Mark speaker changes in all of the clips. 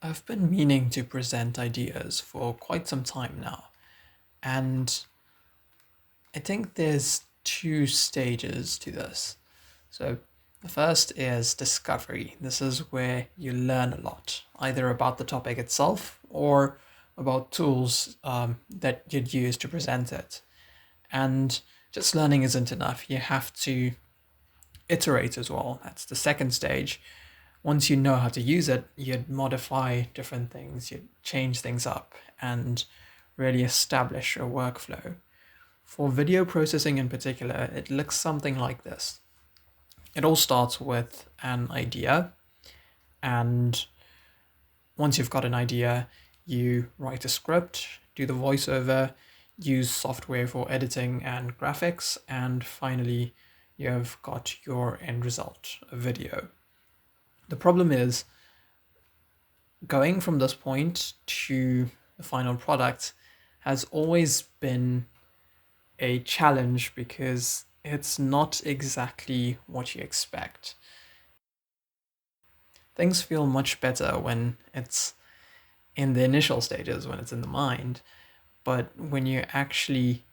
Speaker 1: I've been meaning to present ideas for quite some time now, and I think there's two stages to this. So, the first is discovery. This is where you learn a lot, either about the topic itself or about tools that you'd use to present it. And just learning isn't enough. You have to iterate as well. That's the second stage. Once you know how to use it, you'd modify different things, you'd change things up, and really establish a workflow. For video processing in particular, it looks something like this. It all starts with an idea, and once you've got an idea, you write a script, do the voiceover, use software for editing and graphics, and finally, you've got your end result, a video. The problem is going from this point to the final product has always been a challenge because it's not exactly what you expect. Things feel much better when it's in the initial stages, when it's in the mind, but when you actually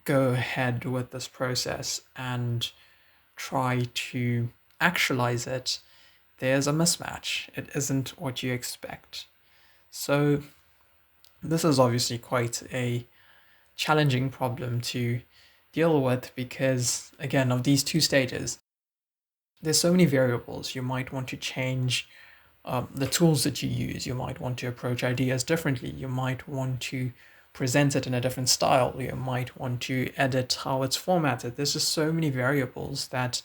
Speaker 1: go ahead with this process and try to actualize it, there's a mismatch. It isn't what you expect. So this is obviously quite a challenging problem to deal with because, again, of these two stages, there's so many variables. You might want to change the tools that you use. You might want to approach ideas differently. You might want to present it in a different style. You might want to edit how it's formatted. There's just so many variables that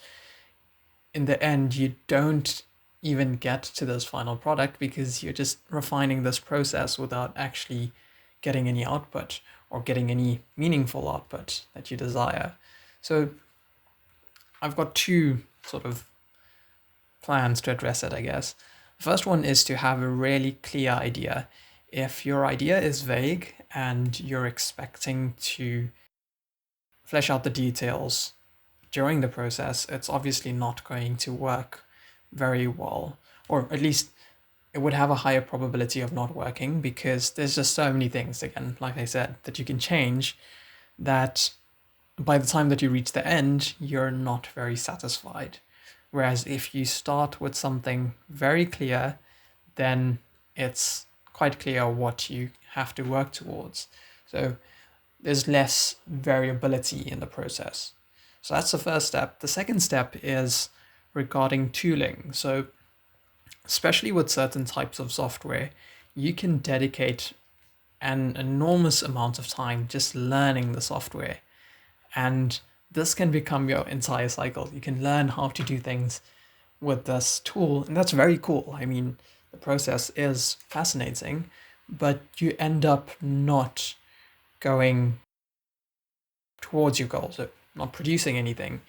Speaker 1: in the end, you don't even get to this final product because you're just refining this process without actually getting any output or getting any meaningful output that you desire. So I've got two sort of plans to address it, I guess. The first one is to have a really clear idea. If your idea is vague and you're expecting to flesh out the details during the process, it's obviously not going to work very well, or at least it would have a higher probability of not working because there's just so many things, again, like I said, that you can change that by the time that you reach the end, you're not very satisfied. Whereas if you start with something very clear, then it's quite clear what you have to work towards. So there's less variability in the process. So that's the first step. The second step is regarding tooling. So especially with certain types of software, you can dedicate an enormous amount of time just learning the software. And this can become your entire cycle. You can learn how to do things with this tool, and that's very cool. I mean, the process is fascinating, but you end up not going towards your goal, so not producing anything.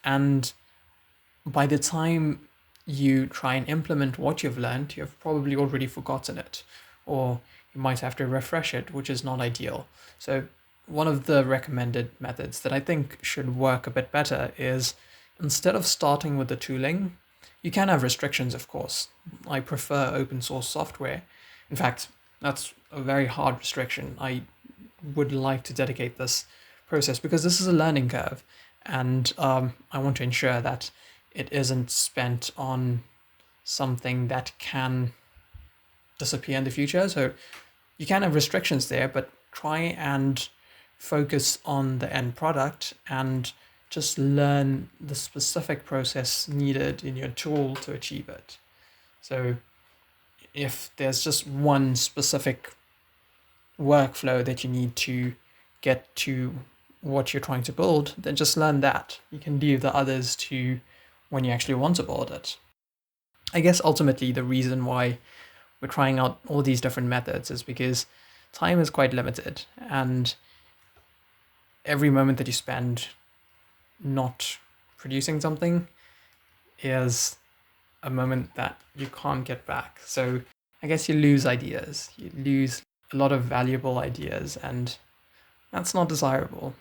Speaker 1: And by the time you try and implement what you've learned, you've probably already forgotten it, or you might have to refresh it, which is not ideal. So one of the recommended methods that I think should work a bit better is instead of starting with the tooling, you can have restrictions, of course. I prefer open source software. In fact, that's a very hard restriction. I would like to dedicate this process because this is a learning curve, and I want to ensure that it isn't spent on something that can disappear in the future. So you can have restrictions there, but try and focus on the end product and just learn the specific process needed in your tool to achieve it. So if there's just one specific workflow that you need to get to what you're trying to build, then just learn that. You can leave the others to when you actually want to build it. I guess ultimately the reason why we're trying out all these different methods is because time is quite limited, and every moment that you spend not producing something is a moment that you can't get back. So I guess you lose ideas, you lose a lot of valuable ideas, and that's not desirable.